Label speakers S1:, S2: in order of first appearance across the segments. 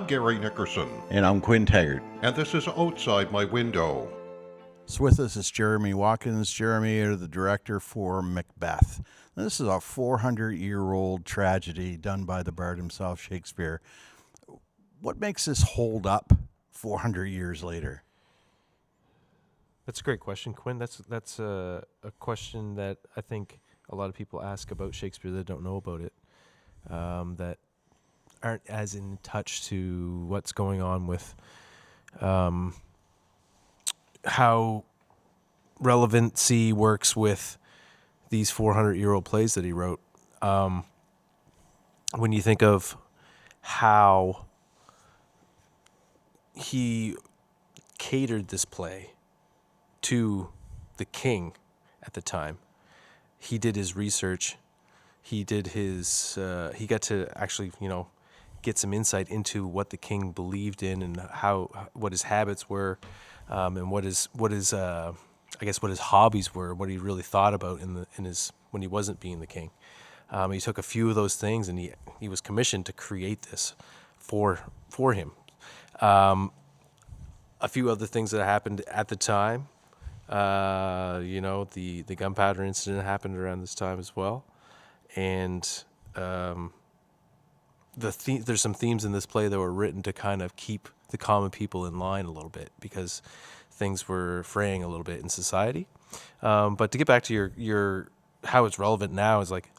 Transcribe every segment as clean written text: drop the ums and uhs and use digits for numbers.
S1: Gary Nickerson,
S2: And I'm Quinn Taggart.
S1: and this is Outside My Window.
S2: So with us is Jeremy Watkins. Jeremy, you're the director for MACBETH. Now, this is a 400-year-old tragedy done by the bard himself, Shakespeare. What makes this hold up 400 years later?
S3: That's a great question, Quinn. That's a question that I think a lot of people ask about Shakespeare that don't know about it, that aren't as in touch to what's going on with how relevancy works with these 400-year-old plays that he wrote. When you think of how he catered this play to the king at the time, he did his research. He did his. He got to actually, get some insight into what the king believed in and what his habits were, and what his hobbies were, what he really thought about when he wasn't being the king. He took a few of those things and he was commissioned to create this for him. A few other things that happened at the time. The gunpowder incident happened around this time as well, and there's some themes in this play that were written to kind of keep the common people in line a little bit because things were fraying a little bit in society. But to get back to your how it's relevant now is like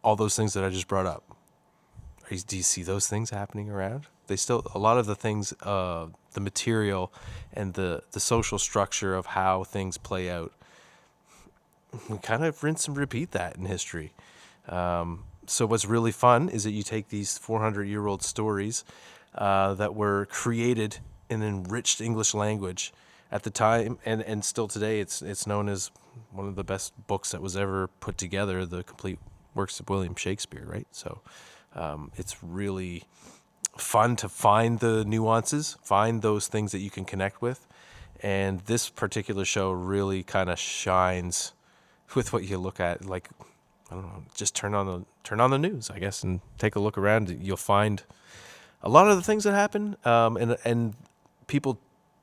S3: all those things that I just brought up. Do you see those things happening around? A lot of the things, the material and the social structure of how things play out, we kind of rinse and repeat that in history. So what's really fun is that you take these 400-year-old stories that were created in enriched English language at the time, and still today it's known as one of the best books that was ever put together, the complete works of William Shakespeare, right? So it's really fun to find the nuances, find those things that you can connect with. And this particular show really kind of shines with what you look at. Like, I don't know, just turn on the news, I guess, and take a look around. You'll find a lot of the things that happen, and people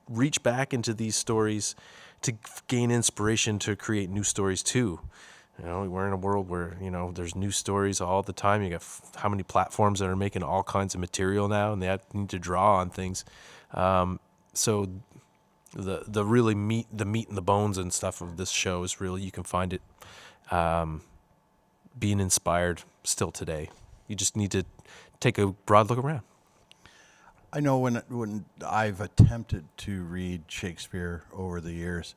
S3: reach back into these stories to gain inspiration to create new stories too. We're in a world where, there's new stories all the time. You got how many platforms that are making all kinds of material now, and they need to draw on things. So the really meat and the bones and stuff of this show is really, you can find it being inspired still today. You just need to take a broad look around.
S2: I know when I've attempted to read Shakespeare over the years,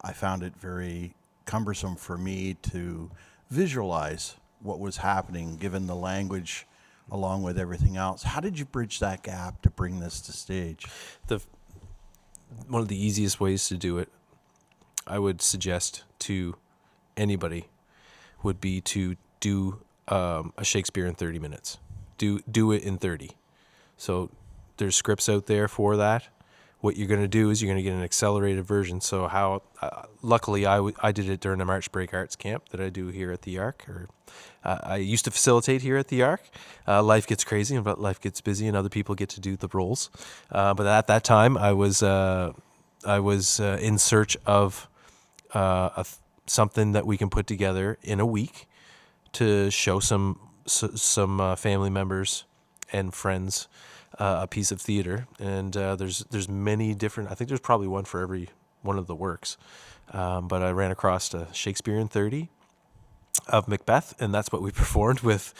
S2: I found it very cumbersome for me to visualize what was happening given the language along with everything else. How did you bridge that gap to bring this to stage?
S3: One of the easiest ways to do it, I would suggest to anybody, would be to do a Shakespeare in 30 minutes. Do it in 30. So there's scripts out there for that. What you're going to do is you're going to get an accelerated version. So luckily I did it during the March Break Arts Camp that I do here at the YARC. I used to facilitate here at the YARC. Life gets crazy, but life gets busy, and other people get to do the roles. But at that time, I was in search of something that we can put together in a week to show some family members and friends a piece of theater, and there's many different. I think there's probably one for every one of the works, but I ran across a Shakespeare in 30 of MACBETH, and that's what we performed with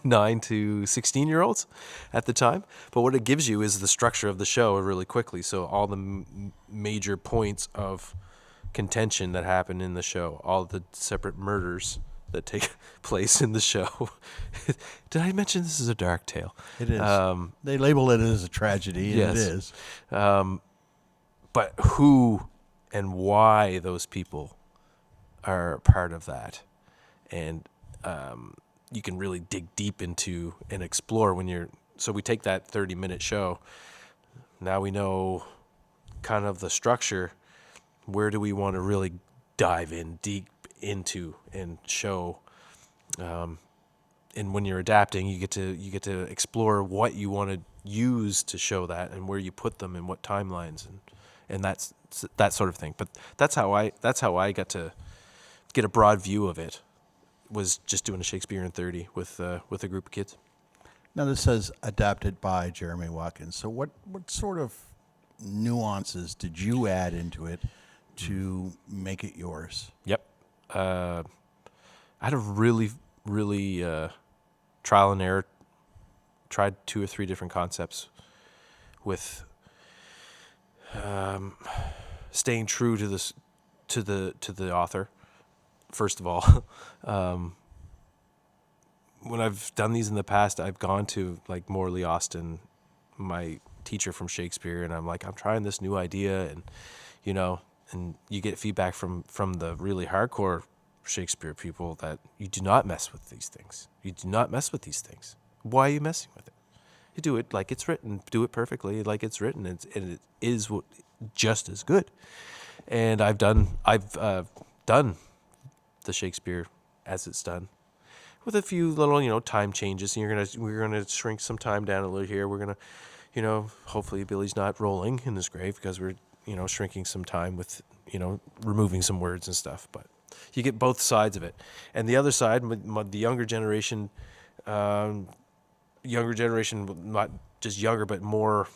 S3: 9 to 16-year-olds at the time. But what it gives you is the structure of the show really quickly. So all the major points of contention that happen in the show, all the separate murders that take place in the show. Did I mention this is a dark tale?
S2: It is. They label it as a tragedy, and
S3: yes.
S2: It is.
S3: But who and why those people are part of that, and you can really dig deep into and explore so we take that 30-minute show. Now we know kind of the structure. Where do we want to really dive in deep into and show and when you're adapting, you get to explore what you want to use to show that, and where you put them, and what timelines, and that's that sort of thing. But that's how I got to get a broad view of it, was just doing a Shakespeare in 30 with a group of kids.
S2: Now this says adapted by Jeremy Watkins. So what sort of nuances did you add into it to make it yours?
S3: Yep. I had a really trial and error. Tried 2 or 3 different concepts with staying true to this to the author. First of all, when I've done these in the past, I've gone to like Morley Austin, my teacher from Shakespeare, and I'm like, I'm trying this new idea, and and you get feedback from the really hardcore Shakespeare people that you do not mess with these things. You do not mess with these things. Why are you messing with it? You do it like it's written. Do it perfectly like it's written, and it is just as good. And I've done the Shakespeare as it's done, with a few little time changes. And we're gonna shrink some time down a little here. We're gonna hopefully Billy's not rolling in his grave because we're shrinking some time with removing some words and stuff. But you get both sides of it, and the other side, the younger generation. Younger generation, not just younger, but more,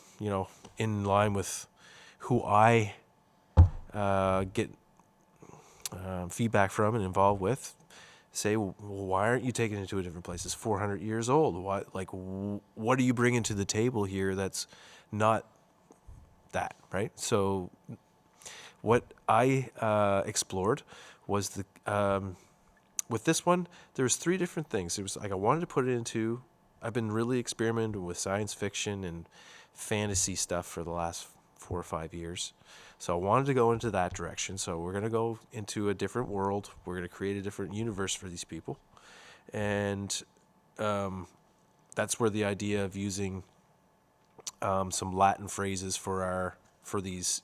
S3: in line with who I get feedback from and involved with, say, well, why aren't you taking it to a different place? It's 400 years old. Why, what are you bringing to the table here that's not that, right? So what I explored was with this one, there's 3 different things. It was like I wanted to put it into. I've been really experimenting with science fiction and fantasy stuff for the last 4 or 5 years. So I wanted to go into that direction. So we're going to go into a different world. We're going to create a different universe for these people. And that's where the idea of using some Latin phrases for these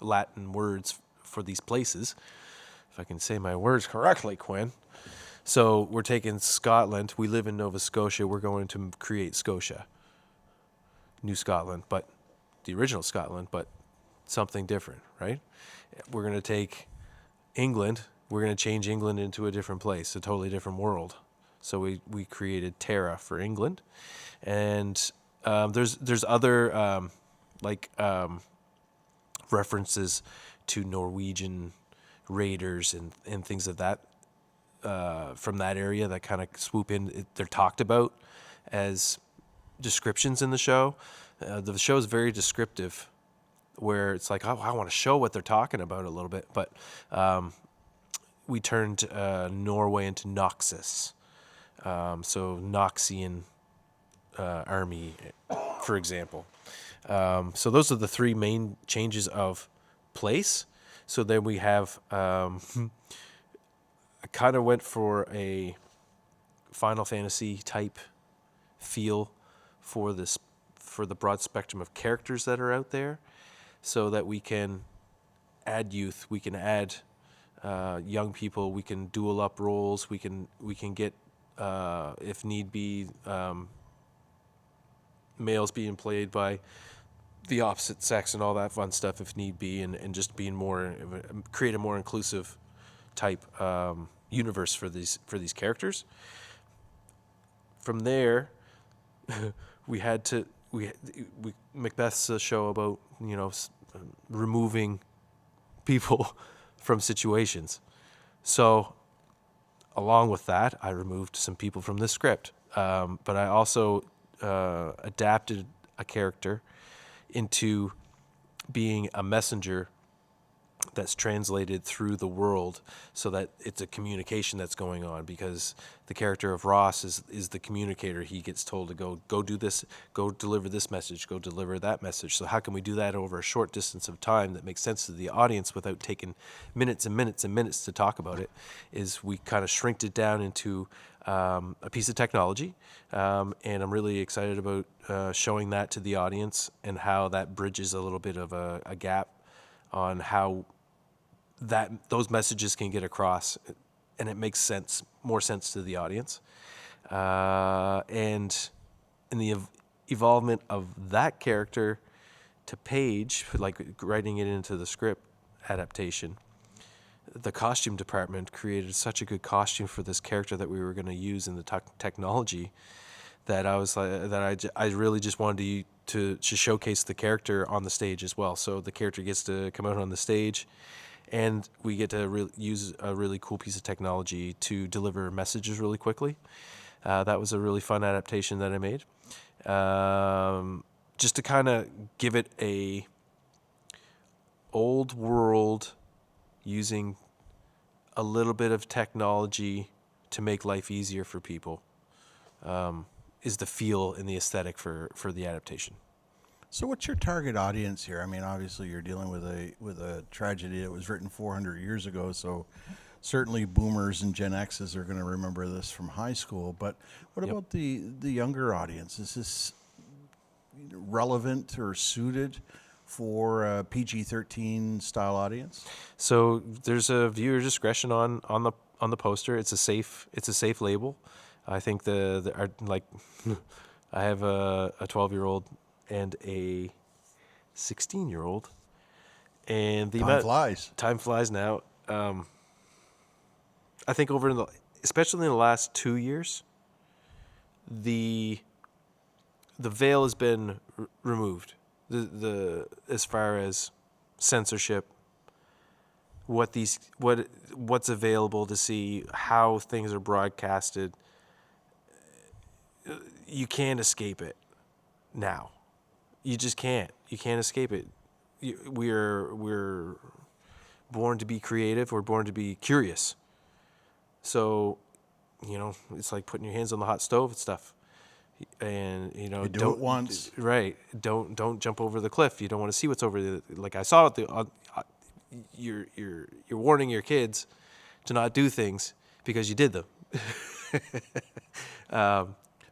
S3: Latin words for these places. If I can say my words correctly, Quinn. So we're taking Scotland. We live in Nova Scotia. We're going to create Scotia. New Scotland, but the original Scotland, but something different, right? We're going to take England. We're going to change England into a different place, a totally different world. So we created Terra for England. And there's other references to Norwegian raiders and things of that from that area that kind of swoop in. They're talked about as descriptions in the show. The show is very descriptive, where it's like, oh, I want to show what they're talking about a little bit. But we turned Norway into Noxus. So Noxian army, for example. So those are the 3 main changes of place. So then we have, I kind of went for a Final Fantasy type feel for the broad spectrum of characters that are out there, so that we can add youth, we can add young people, we can dual up roles, we can get, if need be, males being played by the opposite sex and all that fun stuff if need be, and just being create a more inclusive type universe for these characters. From there, we Macbeth's a show about removing people from situations. So along with that, I removed some people from the script, but I also adapted a character into being a messenger that's translated through the world, so that it's a communication that's going on, because the character of Ross is the communicator. He gets told to go do this, go deliver this message, go deliver that message. So how can we do that over a short distance of time that makes sense to the audience without taking minutes and minutes and minutes to talk about it? Is we kind of shrinked it down into a piece of technology, and I'm really excited about showing that to the audience, and how that bridges a little bit of a gap on how those messages can get across, and it makes sense more sense to the audience. And in the evolvement of that character to page, like writing it into the script adaptation, the costume department created such a good costume for this character that we were going to use in the technology that I was like, I really just wanted to showcase the character on the stage as well. So the character gets to come out on the stage, and we get to use a really cool piece of technology to deliver messages really quickly. That was a really fun adaptation that I made. Just to kind of give it a old world, using a little bit of technology to make life easier for people, is the feel and the aesthetic for the adaptation.
S2: So what's your target audience here? I mean, obviously you're dealing with a tragedy that was written 400 years ago, so certainly boomers and Gen X's are going to remember this from high school. But what
S3: Yep.
S2: about the younger audience? Is this relevant or suited for a PG-13 style audience?
S3: So there's a viewer discretion on the poster. It's a safe label. I think I have a 12-year-old and a 16-year-old, and time flies now. I think especially in the last 2 years, the veil has been removed. As far as censorship, what's available to see, how things are broadcasted, you can't escape it now. You just can't. You can't escape it. We're born to be creative. We're born to be curious. So, it's like putting your hands on the hot stove and stuff. And
S2: You do it once.
S3: Right. Don't jump over the cliff. You don't want to see what's over the. Like I saw it. You're warning your kids to not do things because you did them.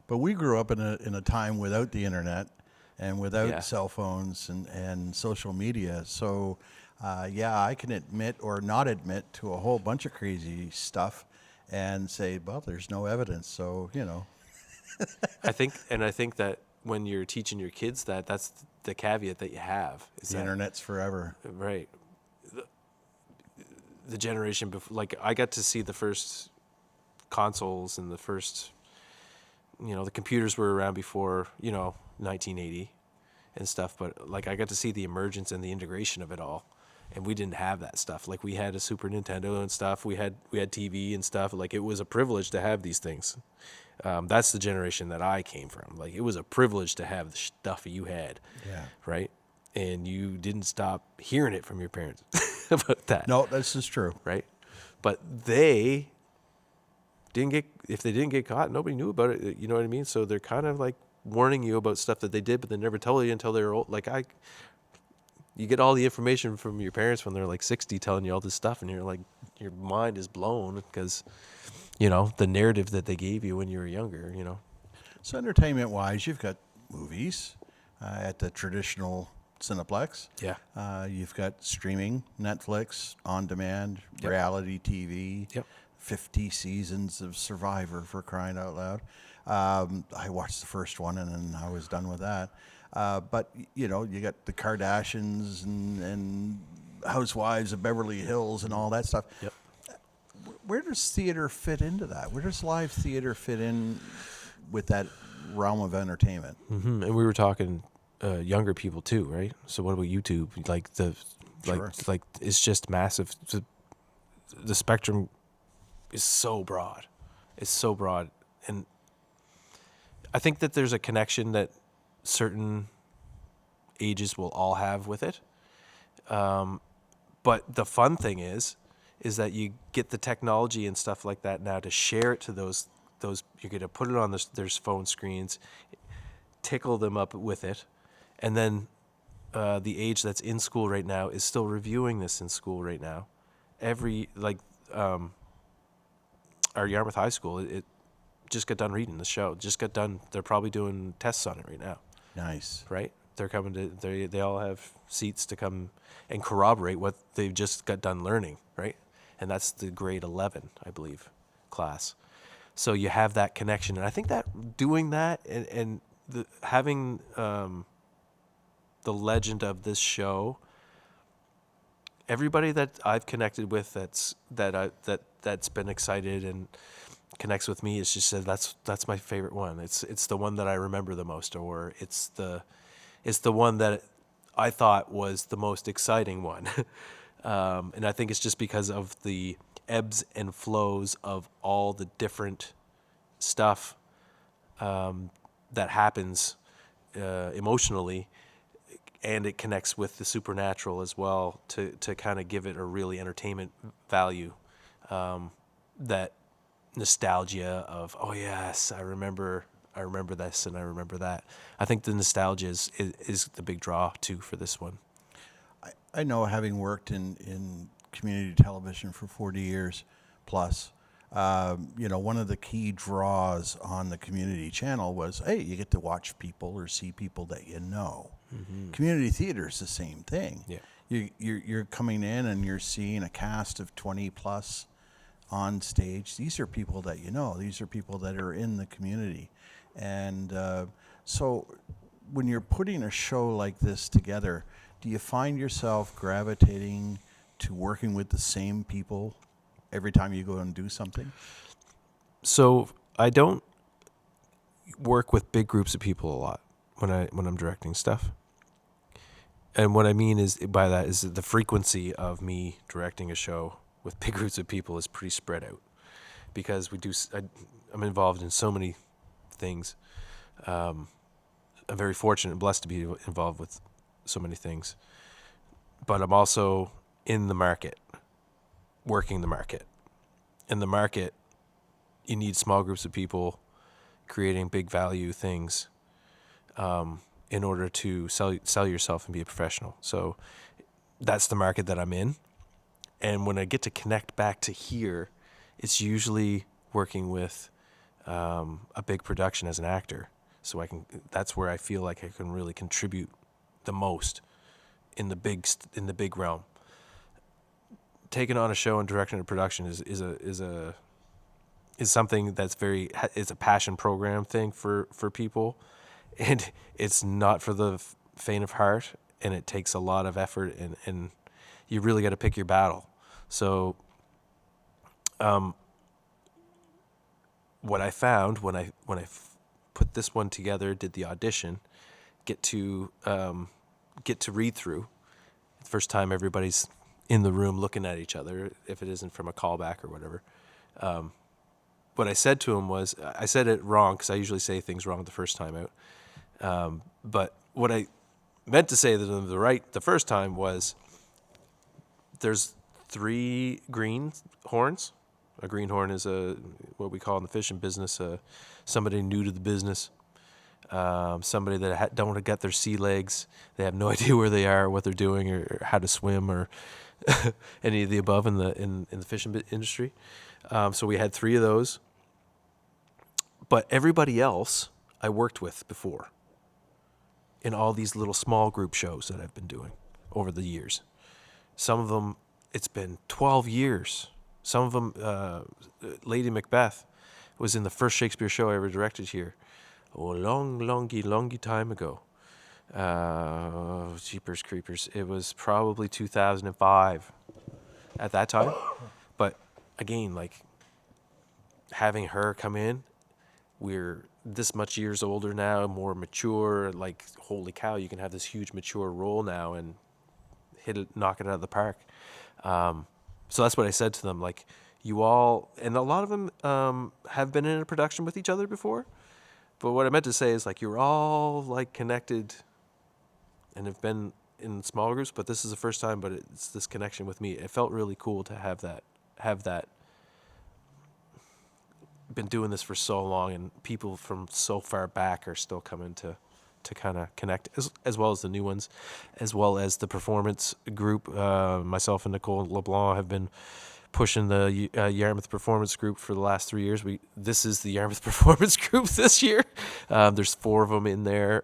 S2: But we grew up in a time without the internet and without
S3: Yeah.
S2: cell phones and social media. So, I can admit or not admit to a whole bunch of crazy stuff and say, well, there's no evidence. So,
S3: I think that when you're teaching your kids that's the caveat that you have. Is
S2: the
S3: that,
S2: internet's forever.
S3: Right. The generation before, like I got to see the first consoles and the first, the computers were around before, 1980 and stuff. But like I got to see the emergence and the integration of it all. And we didn't have that stuff. Like we had a Super Nintendo and stuff. We had TV and stuff. Like it was a privilege to have these things. That's the generation that I came from. Like it was a privilege to have the stuff you had.
S2: Yeah.
S3: Right. And you didn't stop hearing it from your parents about that.
S2: No, this is true.
S3: Right. But they if they didn't get caught, nobody knew about it. You know what I mean? So they're kind of like warning you about stuff that they did, but they never tell you until they're old. Like you get all the information from your parents when they're like 60 telling you all this stuff, and you're like, your mind is blown because, the narrative that they gave you when you were younger,
S2: So entertainment-wise, you've got movies at the traditional Cineplex.
S3: Yeah.
S2: You've got streaming, Netflix, on-demand,
S3: Yep.
S2: reality TV.
S3: Yep.
S2: 50 seasons of Survivor, for crying out loud. I watched the first one and then I was done with that. But, you got the Kardashians and Housewives of Beverly Hills and all that stuff.
S3: Yep.
S2: Where does theater fit into that? Where does live theater fit in with that realm of entertainment?
S3: Mm-hmm. And we were talking younger people too, right? So what about YouTube?
S2: Sure.
S3: Like it's just massive. The spectrum is so broad. It's so broad. And I think that there's a connection that certain ages will all have with it. But the fun thing is that you get the technology and stuff like that now to share it to those you're going to put it on their phone screens, tickle them up with it, and then the age that's in school right now is still reviewing this in school right now. Our Yarmouth High School, it just got done reading the show. Just got done. They're probably doing tests on it right now.
S2: Nice.
S3: Right? They're coming to. They all have seats to come and corroborate what they've just got done learning. Right? And that's the grade 11, I believe. class. So you have that connection. And I think that doing that and having the legend of this show, everybody that I've connected with that's been excited and connects with me, it's just said that's my favorite one. It's the one that I remember the most, or it's the one that I thought was the most exciting one. And I think it's just because of the ebbs and flows of all the different stuff that happens emotionally, and it connects with the supernatural as well to kind of give it a really entertainment value. That nostalgia of, oh yes, I remember this and I remember that. I think the nostalgia is the big draw too for this one.
S2: I know, having worked in community television for 40 years plus, one of the key draws on the community channel was, hey, you get to watch people or see people that you know. Mm-hmm. Community theater is the same thing. Yeah. You're coming in and you're seeing a cast of 20 plus on stage. These are people that you know. These are people that are in the community. And so when you're putting a show like this together, do you find yourself gravitating to working with the same people every time you go and do something?
S3: So I don't work with big groups of people a lot when I'm directing stuff. And what I mean by that is that the frequency of me directing a show with big groups of people is pretty spread out, because I'm involved in so many things. I'm very fortunate and blessed to be involved with so many things, but I'm also in the market, working the market. In the market, you need small groups of people creating big value things in order to sell yourself and be a professional. So that's the market that I'm in. And when I get to connect back to here, it's usually working with a big production as an actor. So that's where I feel like I can really contribute the most in the big realm. Taking on a show and directing a production is something that's it's a passion program thing for people, and it's not for the faint of heart, and it takes a lot of effort, and you really got to pick your battle. So what I found when I put this one together, did the audition, get to read through. The first time everybody's in the room looking at each other, if it isn't from a callback or whatever. What I said to him was, I said it wrong because I usually say things wrong the first time out. But what I meant to say to them the first time was, there's 3 green horns. A greenhorn is what we call in the fishing business somebody new to the business, somebody that don't get their sea legs. They have no idea where they are, what they're doing, or how to swim, or any of the above in the fishing industry. So we had 3 of those. But everybody else I worked with before in all these little small group shows that I've been doing over the years. Some of them, it's been 12 years. Some of them, Lady Macbeth was in the first Shakespeare show I ever directed here. Oh, longy time ago. Jeepers creepers. It was probably 2005 at that time. But again, like, having her come in, we're this much years older now, more mature. Like, holy cow, you can have this huge mature role now and knock it out of the park. So that's what I said to them. Like, you all, and a lot of them have been in a production with each other before. But what I meant to say is, like, you're all like connected and have been in small groups, but this is the first time, but it's this connection with me. It felt really cool to have that. Been doing this for so long, and people from so far back are still coming to kind of connect, as well as the new ones, as well as the performance group. Myself and Nicole LeBlanc have been pushing the Yarmouth Performance Group for the last 3 years. This is the Yarmouth Performance Group this year. There's 4 of them in there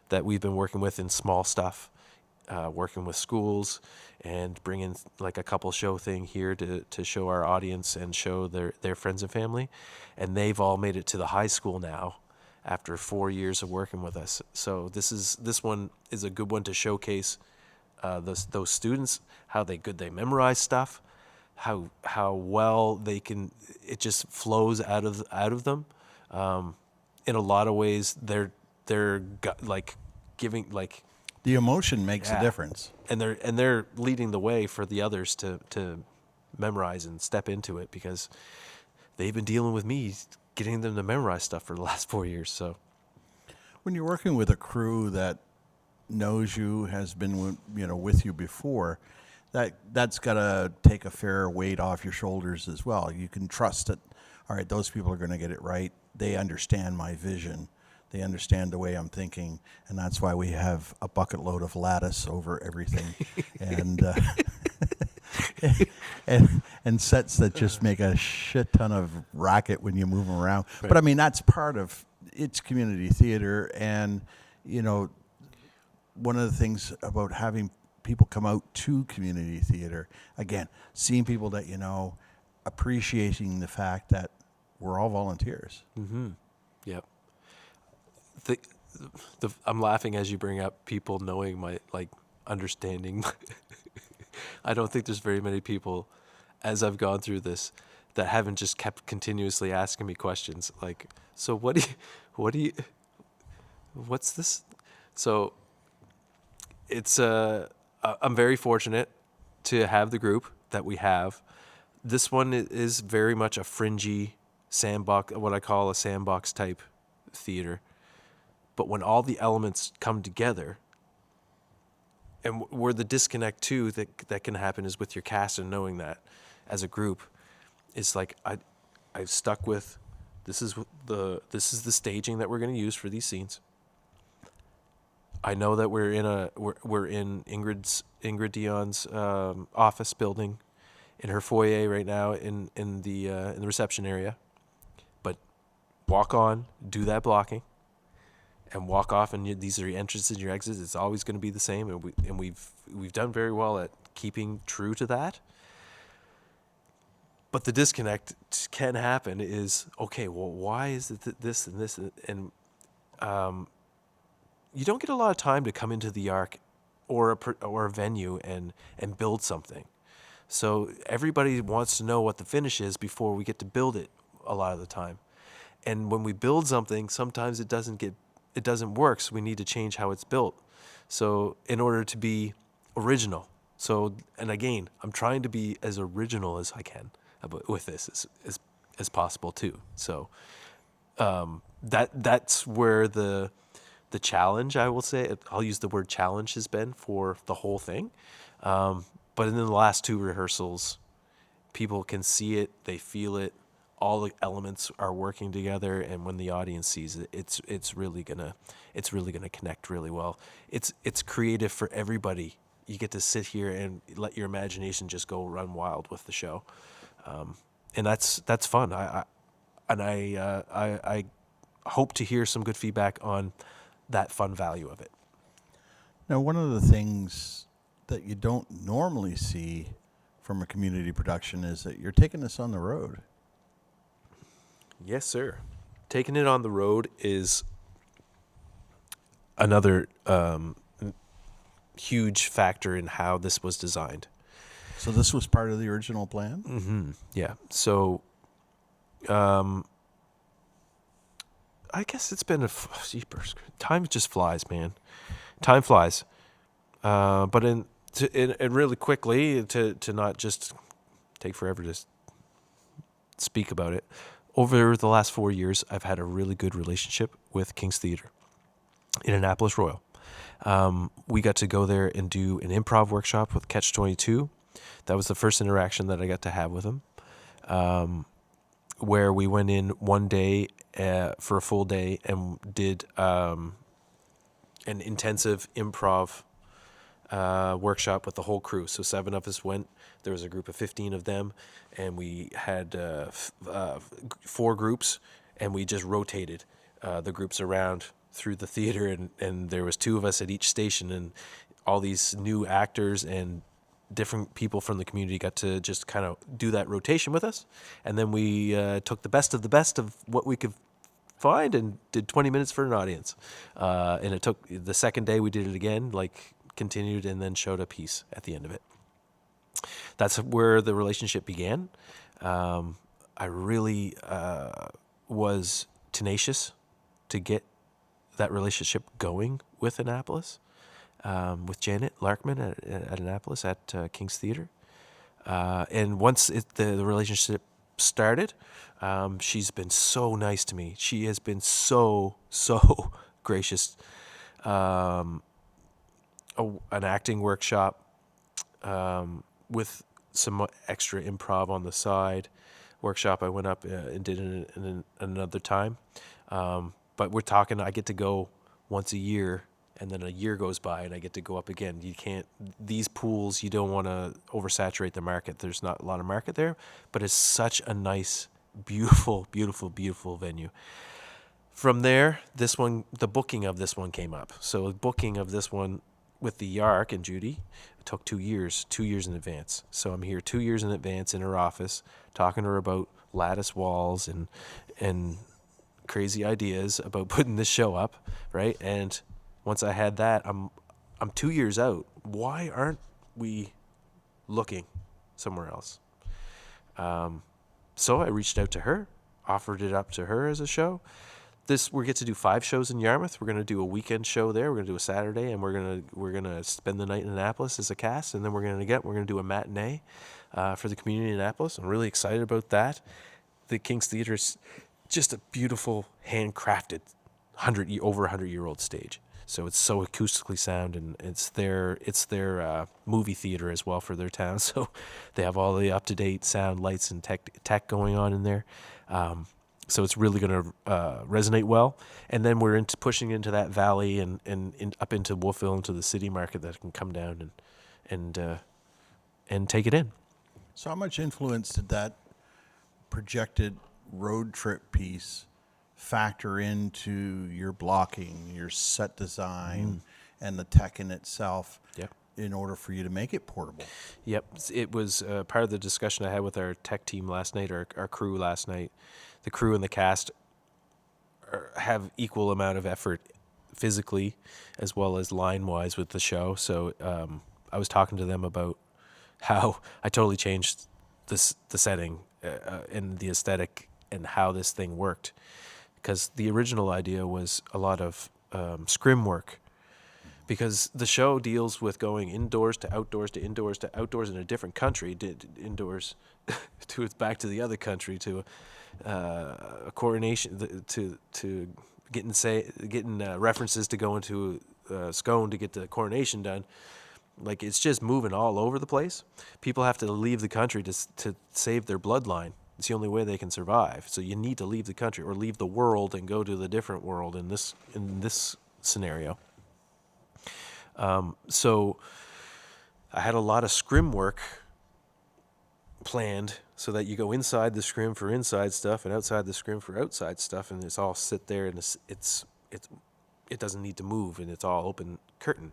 S3: that we've been working with in small stuff working with schools and bringing like a couple show thing here to show our audience and show their friends and family. And they've all made it to the high school now after 4 years of working with us. So this one is a good one to showcase those students, how they memorize stuff, how well they can, it just flows out of them. In a lot of ways, they're like giving like,
S2: The emotion makes a
S3: yeah.
S2: difference.
S3: And they're leading the way for the others to memorize and step into it, because they've been dealing with me getting them to memorize stuff for the last 4 years. So
S2: When you're working with a crew that knows you, has been with you before, that's got to take a fair weight off your shoulders as well. You can trust that, all right, those people are going to get it right. They understand my vision. They understand the way I'm thinking, and that's why we have a bucket load of lattice over everything, and sets that just make a shit ton of racket when you move them around.
S3: Right.
S2: But I mean, that's part of it's community theater, and one of the things about having people come out to community theater, again, seeing people that appreciating the fact that we're all volunteers.
S3: Mm-hmm. Yep. I'm laughing as you bring up people knowing my, like, understanding. I don't think there's very many people, as I've gone through this, that haven't just kept continuously asking me questions. Like, so what's this? So it's, I'm very fortunate to have the group that we have. This one is very much a fringy sandbox, what I call a sandbox type theater. But when all the elements come together, and where the disconnect too that can happen is with your cast, and knowing that as a group, it's like I've stuck with this is the staging that we're going to use for these scenes. I know that we're in Ingrid Dion's office building, in her foyer right now in the reception area. But walk on, do that blocking, and walk off, and these are your entrances and your exits. It's always going to be the same, and we've done very well at keeping true to that. But the disconnect can happen is, okay, well, why is it this and this? And you don't get a lot of time to come into the YARC or a venue and build something. So everybody wants to know what the finish is before we get to build it a lot of the time. And when we build something, sometimes it doesn't work, so we need to change how it's built. So in order to be original. So, and again, I'm trying to be as original as I can with this as possible too. So that's where the challenge, I will say, I'll use the word challenge, has been for the whole thing. But in the last 2 rehearsals, people can see it, they feel it, all the elements are working together, and when the audience sees it, it's really gonna connect really well. It's creative for everybody. You get to sit here and let your imagination just go run wild with the show, and that's fun. I hope to hear some good feedback on that fun value of it.
S2: Now, one of the things that you don't normally see from a community production is that you're taking us on the road.
S3: Yes, sir. Taking it on the road is another huge factor in how this was designed.
S2: So this was part of the original plan?
S3: Mm-hmm. Yeah. So I guess it's been time just flies, man. Time flies. But in really quickly, to not just take forever to speak about it, over the last 4 years, I've had a really good relationship with King's Theatre in Annapolis Royal. We got to go there and do an improv workshop with Catch-22. That was the first interaction that I got to have with him, where we went in one day for a full day and did an intensive improv workshop with the whole crew. So 7 of us went. There was a group of 15 of them, and we had 4 groups, and we just rotated the groups around through the theater, and there was 2 of us at each station, and all these new actors and different people from the community got to just kind of do that rotation with us. And then we took the best of what we could find and did 20 minutes for an audience. And it took the second day we did it again, like continued, and then showed a piece at the end of it. That's where the relationship began. I really was tenacious to get that relationship going with Annapolis, with Janet Larkman at Annapolis at King's Theatre. And once the relationship started, she's been so nice to me. She has been so gracious. An acting workshop with some extra improv on the side. Workshop I went up and did in another time. But we're talking, I get to go once a year, and then a year goes by and I get to go up again. You can't, these pools, you don't want to oversaturate the market. There's not a lot of market there, but it's such a nice, beautiful venue. From there, this one, the booking of this one came up. So the booking of this one with the YARC and Judy, it took 2 years in advance. So I'm here 2 years in advance in her office, talking to her about lattice walls and crazy ideas about putting this show up, right? And once I had that, I'm 2 years out. Why aren't we looking somewhere else? So I reached out to her, offered it up to her as a show. We get to do 5 shows in Yarmouth. We're going to do a weekend show there. We're going to do a Saturday, and we're gonna spend the night in Annapolis as a cast, and then we're going to do a matinee for the community in Annapolis. I'm really excited about that. The King's Theatre is just a beautiful, handcrafted, over 100-year-old stage. So it's so acoustically sound, and it's their movie theater as well for their town. So they have all the up-to-date sound, lights, and tech going on in there. So it's really going to resonate well. And then we're pushing into that valley and up into Wolfville, into the city market that can come down and take it in.
S2: So how much influence did that projected road trip piece factor into your blocking, your set design, and the tech in itself in order for you to make it portable?
S3: Yep. It was part of the discussion I had with our tech team last night, our crew last night. The crew and the cast have equal amount of effort physically as well as line-wise with the show. So I was talking to them about how I totally changed the setting and the aesthetic and how this thing worked. Because the original idea was a lot of scrim work. Because the show deals with going indoors to outdoors to indoors to outdoors in a different country, indoors back to the other country, to a coronation, to getting references to going to Scone to get the coronation done. Like, it's just moving all over the place. People have to leave the country to save their bloodline. It's the only way they can survive. So you need to leave the country or leave the world and go to the different world in this scenario. So I had a lot of scrim work planned so that you go inside the scrim for inside stuff and outside the scrim for outside stuff, and it's all sit there and it doesn't need to move, and it's all open curtain.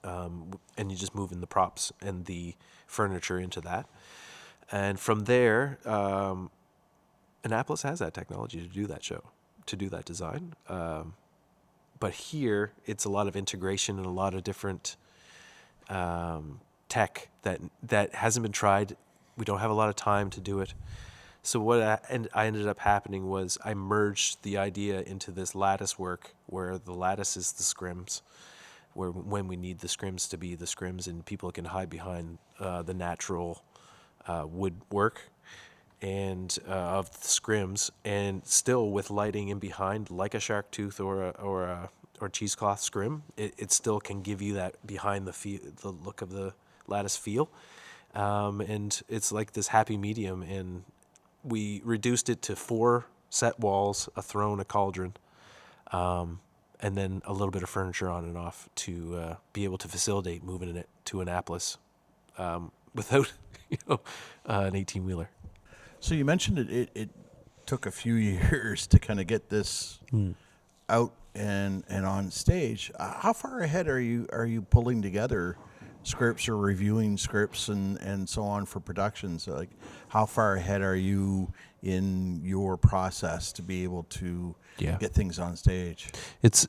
S3: And you just move in the props and the furniture into that. And from there, Annapolis has that technology to do that show, to do that design. But here, it's a lot of integration and a lot of different tech that hasn't been tried. We don't have a lot of time to do it. So what I ended up happening was I merged the idea into this lattice work, where the lattice is the scrims, where when we need the scrims to be the scrims and people can hide behind the natural woodwork and of the scrims, and still with lighting in behind, like a shark tooth or cheesecloth scrim, it still can give you that behind the look of the lattice feel, and it's like this happy medium. And we reduced it to 4 set walls, a throne, a cauldron, and then a little bit of furniture on and off to be able to facilitate moving it to Annapolis without an 18-wheeler.
S2: So you mentioned it took a few years to kind of get this out and on stage, how far ahead are you pulling together scripts or reviewing scripts and so on for productions? Like, how far ahead are you in your process to be able to get things on stage?
S3: It's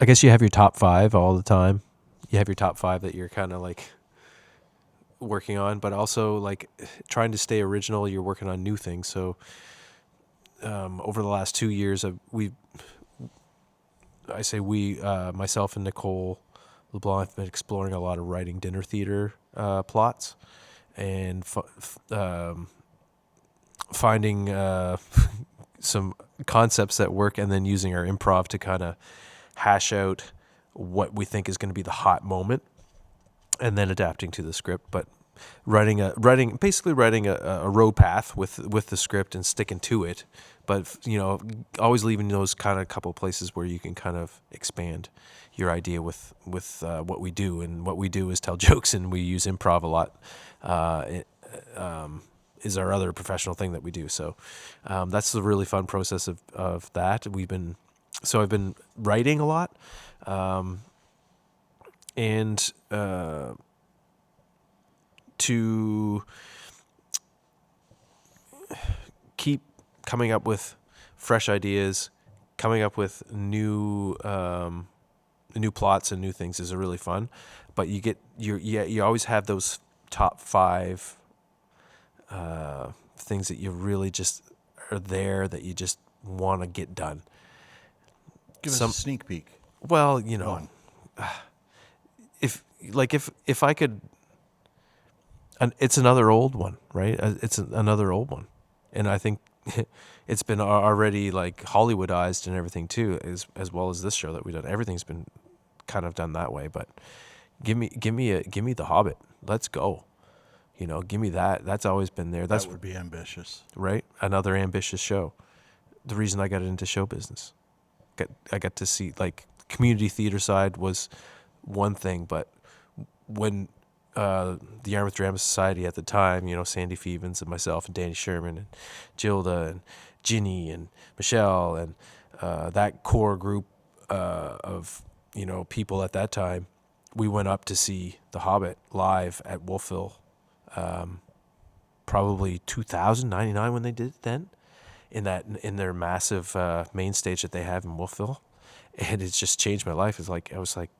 S3: I guess you have your top 5 all the time. You have your top 5 that you're kind of like working on, but also like trying to stay original. You're working on new things. So over the last 2 years, myself and Nicole LeBlanc have been exploring a lot of writing dinner theater plots and finding some concepts that work, and then using our improv to kind of hash out what we think is going to be the hot moment, and then adapting to the script. But writing a road path with the script and sticking to it, but always leaving those kind of couple places where you can kind of expand your idea with what we do. And what we do is tell jokes, and we use improv a lot. Is our other professional thing that we do. So that's the really fun process of that. I've been writing a lot, and to keep coming up with fresh ideas, coming up with new plots and new things is really fun. But you always have those top 5 things that you really just are there that you just want to get done.
S2: Give us a sneak peek.
S3: Well, if I could, and it's another old one, right? It's another old one, and I think it's been already like Hollywoodized and everything too, as well as this show that we've done. Everything's been kind of done that way. But give me The Hobbit. Let's go. Give me that. That's always been there. That
S2: would be ambitious,
S3: right? Another ambitious show. The reason I got into show business. I got to see, like, community theater side was one thing, but when the Yarmouth Drama Society at the time, Sandy Fevens and myself and Danny Sherman and Gilda and Ginny and Michelle and that core group of people at that time, we went up to see The Hobbit live at Wolfville, probably 2099 when they did it then. In their massive main stage that they have in Wolfville, and it's just changed my life. It's like I was like,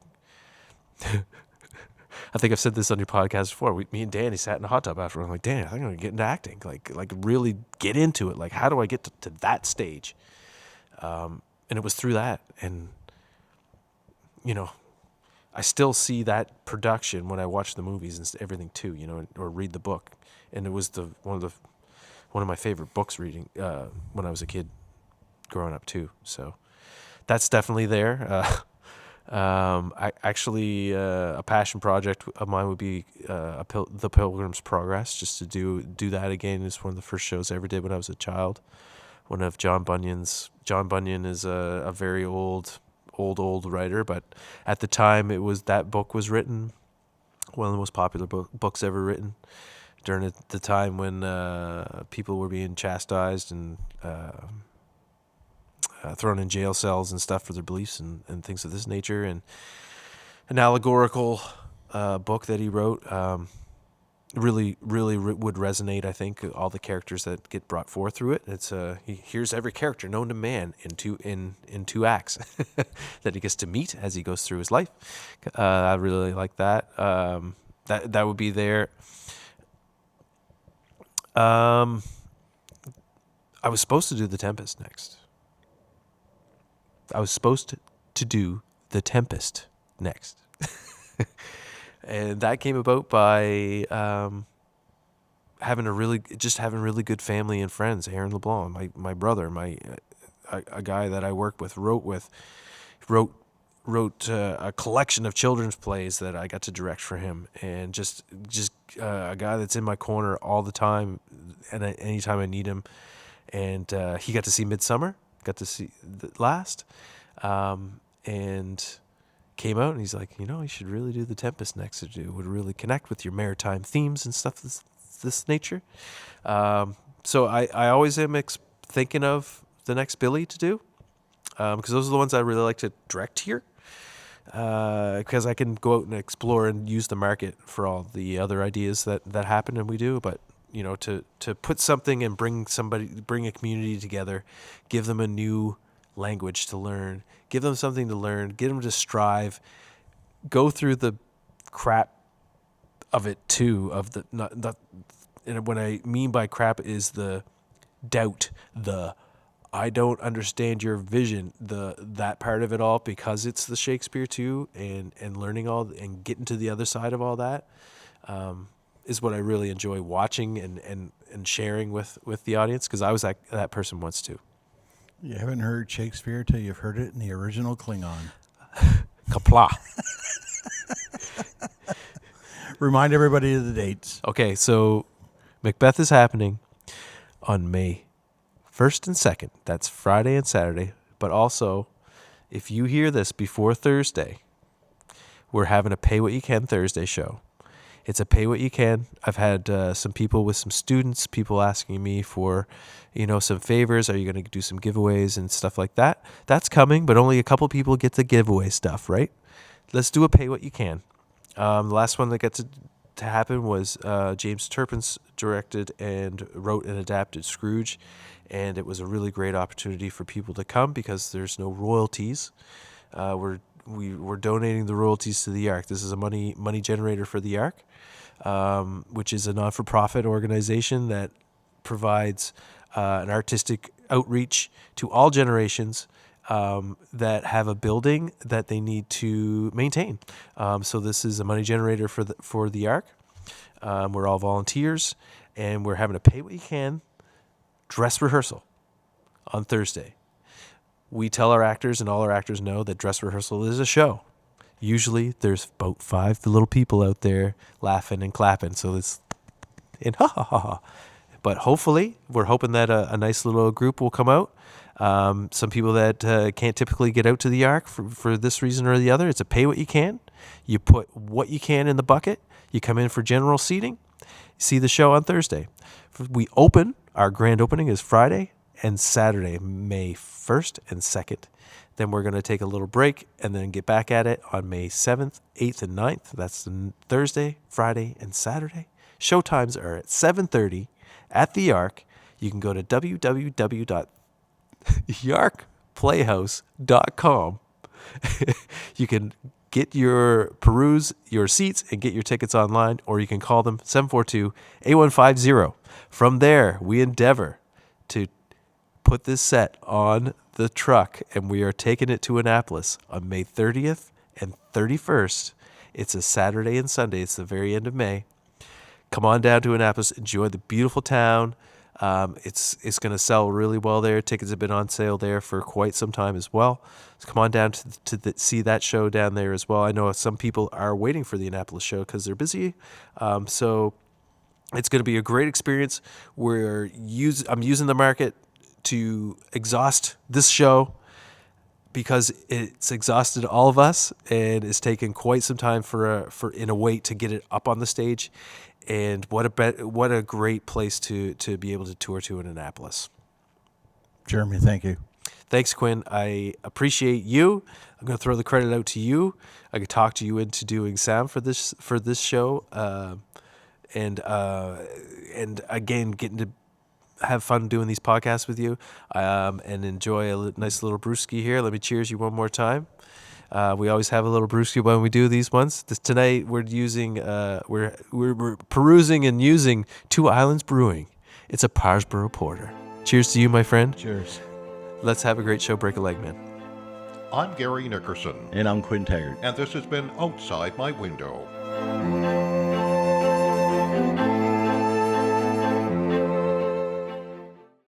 S3: I think I've said this on your podcast before. Me and Danny sat in a hot tub after. I'm like, Danny, I think I'm gonna get into acting. Like really get into it. Like, how do I get to that stage? And it was through that, and I still see that production when I watch the movies and everything too. Or read the book, and it was one of my favorite books reading when I was a kid growing up too. So that's definitely there. I actually, a passion project of mine would be The Pilgrim's Progress, just to do that again. It's one of the first shows I ever did when I was a child. One of John Bunyan's. John Bunyan is a very old writer, but at the time that book was written, one of the most popular books ever written, during the time when people were being chastised and thrown in jail cells and stuff for their beliefs and things of this nature. And an allegorical book that he wrote really would resonate, I think, all the characters that get brought forth through it. It's here's every character known to man in two acts that he gets to meet as he goes through his life. I really like that. That would be there. I was supposed to do The Tempest next. And that came about by having really good family and friends. Aaron LeBlanc, my brother, a guy that I work with, wrote a collection of children's plays that I got to direct for him, and just a guy that's in my corner all the time, and anytime I need him. And he got to see Midsummer, got to see the last, and came out, and he's like, you should really do The Tempest next. It would really connect with your maritime themes and stuff this nature. So I always am thinking of the next Billy to do, because those are the ones I really like to direct here. Because I can go out and explore and use the market for all the other ideas that happen and we do. But, you know, to put something and bring a community together, give them a new language to learn, give them something to learn, get them to strive, go through the crap of it too, of the, not, and what I mean by crap is the doubt, the I don't understand your vision, that part of it all, because it's the Shakespeare too, and learning all and getting to the other side of all that is what I really enjoy watching and sharing with the audience, because I was that person once too.
S2: You haven't heard Shakespeare till you've heard it in the original Klingon.
S3: Kapla.
S2: Remind everybody of the dates.
S3: Okay, so Macbeth is happening on May 1st and 2nd. That's Friday and Saturday. But also, if you hear this before Thursday, we're having a Pay What You Can Thursday show. It's a pay what you can. I've had some people with some students, people asking me for, some favors. Are you going to do some giveaways and stuff like that? That's coming, but only a couple people get the giveaway stuff, right? Let's do a pay what you can. The last one that got to happen was James Turpin's directed and wrote and adapted Scrooge, and it was a really great opportunity for people to come because there's no royalties. We're donating the royalties to the YARC. This is a money generator for the YARC, which is a not-for-profit organization that provides an artistic outreach to all generations that have a building that they need to maintain. So this is a money generator for the YARC. We're all volunteers, and we're having a pay what you can dress rehearsal on Thursday. We tell our actors, and all our actors know, that dress rehearsal is a show. Usually there's about 5 little people out there laughing and clapping. So it's in ha ha ha ha. But hopefully, we're hoping that a nice little group will come out. Some people that can't typically get out to the YARC for this reason or the other. It's a pay what you can. You put what you can in the bucket. You come in for general seating. See the show on Thursday. Our grand opening is Friday and Saturday, May 1st and 2nd. Then we're going to take a little break and then get back at it on May 7th, 8th, and 9th. That's Thursday, Friday, and Saturday. Showtimes are at 7:30 at the YARC. You can go to www.yarkplayhouse.com. You can peruse your seats and get your tickets online, or you can call them 742-8150. From there, we endeavor to put this set on the truck, and we are taking it to Annapolis on May 30th and 31st. It's a Saturday and Sunday. It's the very end of May. Come on down to Annapolis. Enjoy the beautiful town. It's going to sell really well there. Tickets have been on sale there for quite some time as well. So come on down to see that show down there as well. I know some people are waiting for the Annapolis show because they're busy. So it's going to be a great experience. I'm using the market to exhaust this show because it's exhausted all of us, and it's taken quite some time for in a wait to get it up on the stage. And what a great place to be able to tour to in Annapolis.
S2: Jeremy, thank you.
S3: Thanks, Quinn. I appreciate you. I'm going to throw the credit out to you. I could talk to you into doing sound for this show, and again, getting to have fun doing these podcasts with you, and enjoy a nice little brewski here. Let me cheers you one more time. We always have a little brewski when we do these ones. Tonight we're using we're perusing and using Two Islands Brewing. It's a Parsborough Porter. Cheers to you, my friend.
S2: Cheers.
S3: Let's have a great show. Break a leg, man.
S1: I'm Gary Nickerson,
S2: And I'm Quinn Taggart.
S1: and this has been Outside My Window.